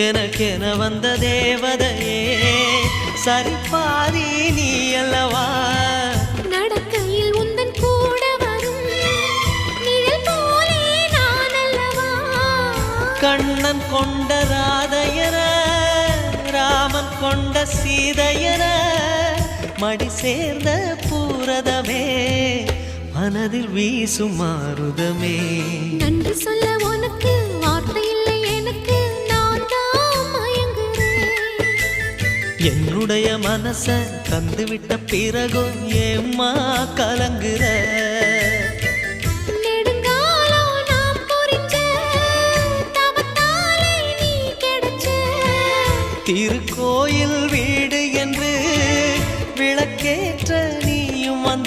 எனக்கென வந்த தேவதையே சரிபாதி நீ அல்லவா நடக்கையில் உந்தன் கூட வரும் நிழல் போலே நான் அல்லவா கண்ணன் கொண்ட ராதையர ராமன் கொண்ட சீதையர மடி சேர்ந்த பூரதமே மனதில் வீசும் மாருதமே நன்றி சொல்ல உனக்கு வார்த்தை இல்லை எனக்கு நான் தான் மயங்குறேன் என்னுடைய மனச தந்துவிட்ட பிறகும் ஏம்மா கலங்குற